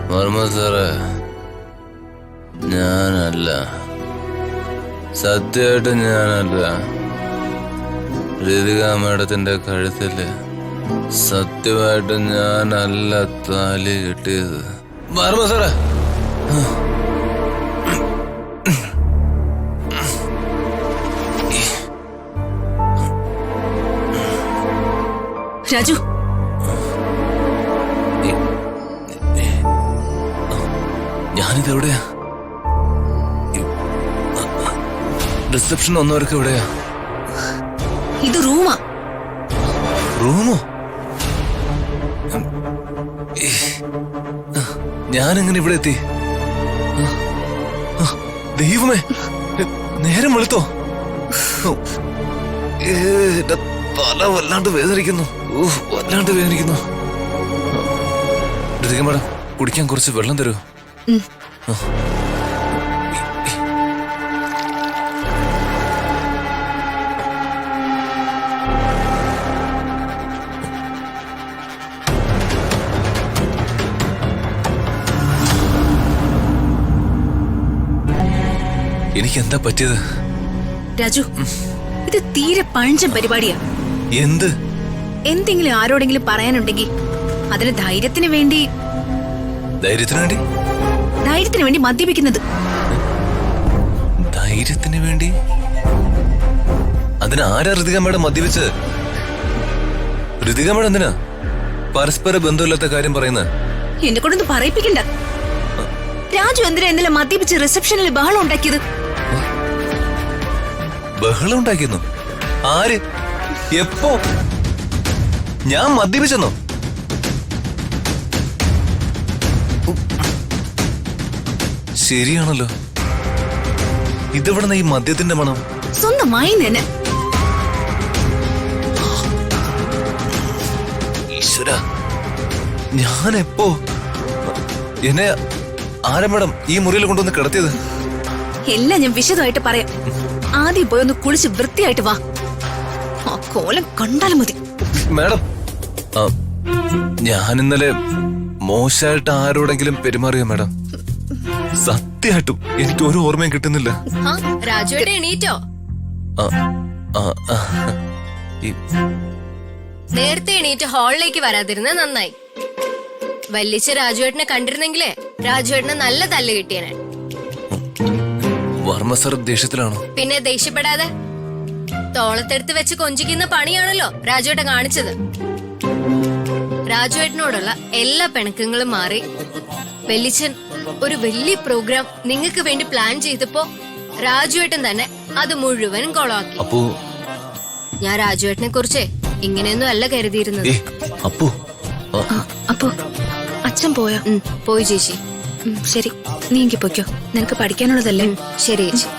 വർമ്മ സാറേ, ഞാനല്ല, സത്യമായിട്ട് ഞാനല്ല. ഋതിക മേഡത്തിന്റെ കഴുത്തില് സത്യമായിട്ട് ഞാനല്ല താലി കെട്ടിയത്. വർമ്മ സാറേ, രാജു, ഞാനിതെവിടെയാ? റിസപ്ഷൻ വന്നവർക്ക് എവിടെയാ? ഇത് റൂമാ. റൂമോ? ഞാനെങ്ങനെ ഇവിടെ എത്തി? ദൈവമേ, നേരം വെളുത്തോ? എന്റെ തല വല്ലാണ്ട് വേദനിക്കുന്നു. വല്ലാണ്ട് വേദനിക്കുന്നു. ഋതിക മേഡം, കുടിക്കാൻ കുറച്ച് വെള്ളം തരൂ. എനിക്കെന്താ പറ്റിയത്? രാജു, ഇത് തീരെ പഴഞ്ചൻ പരിപാടിയാ. എന്ത്? എന്തെങ്കിലും ആരോടെങ്കിലും പറയാനുണ്ടെങ്കിൽ അതിന് ധൈര്യത്തിന് വേണ്ടി മദ്യപിക്കുന്നത്. ധൈര്യത്തിന് വേണ്ടി? അതിന് ആരാ ഋതിക മേഡം മദ്യപിച്ചത്? ഋതിക മേഡം എന്തിനാ പരസ്പര ബന്ധമില്ലാത്ത കാര്യം പറയുന്നത്? എന്നെ കൊണ്ടൊന്ന് പറയിപ്പിക്കണ്ട. രാജു എന്തിനാ ഇന്നലെ മദ്യപിച്ച് റിസപ്ഷനിൽ ബഹളം ഉണ്ടാക്കിയത്? ബഹളം ഉണ്ടാക്കിയെന്നോ? ആര്? എപ്പോ? ഞാൻ മദ്യപിച്ചെന്നോ? ശരിയാണല്ലോ, ഇതെവിടുന്ന ഈ മദ്യത്തിന്റെ മണം? സ്വന്തമായി തന്നെ. ഈശ്വര, ഞാൻ എപ്പോ? എന്നെ ആരാ മേഡം ഈ മുറിയിൽ കൊണ്ടുവന്ന് കിടത്തിയത്? എല്ലാം ഞാൻ വിശദമായിട്ട് പറയാം. ആദ്യം പോയി ഒന്ന് കുളിച്ച് വൃത്തിയായിട്ട് വാ. ആ കോലം കണ്ടാലും മതി. മേഡം, ഞാൻ ഇന്നലെ മോശമായിട്ട് ആരോടെങ്കിലും പെരുമാറിയോ മേഡം? സത്യമായിട്ടും എനിക്ക് ഒരു ഓർമ്മയും കിട്ടുന്നില്ല. രാജുവേട്ടൻ എണീറ്റോ? നേരത്തെ എണീറ്റ് ഹാളിലേക്ക് വരാതിരുന്ന നന്നായി. വല്ലിച്ച രാജുവേട്ടനെ കണ്ടിരുന്നെങ്കിലേ രാജുവേട്ടന് നല്ല തല്ല് കിട്ടിയനെ. വർമ്മ സർ ദേഷ്യത്തിലാണോ? പിന്നെ ദേഷ്യപ്പെടാതെ. തോളത്തെടുത്ത് വെച്ച് കൊഞ്ചിക്കുന്ന പണിയാണല്ലോ രാജുവേട്ടൻ കാണിച്ചത്. രാജുവേട്ടനോടുള്ള എല്ലാ പിണക്കങ്ങളും മാറി വെല്ലിച്ചൻ ഒരു വലിയ പ്രോഗ്രാം നിങ്ങൾക്ക് വേണ്ടി പ്ലാൻ ചെയ്തപ്പോ രാജുവേട്ടൻ തന്നെ അത് മുഴുവൻ കൊളാക്കി. അപ്പോ ഞാൻ രാജുവേട്ടനെ കുറിച്ച് ഇങ്ങനെയൊന്നും അല്ല കരുതിയിരുന്നത്. അപ്പോ അച്ഛൻ പോയോ? പോയി ചേച്ചി. ശരി, നീ എങ്കിൽ പൊയ്ക്കോ, നിനക്ക് പഠിക്കാനുള്ളതല്ലേ. ശരി ചേച്ചി.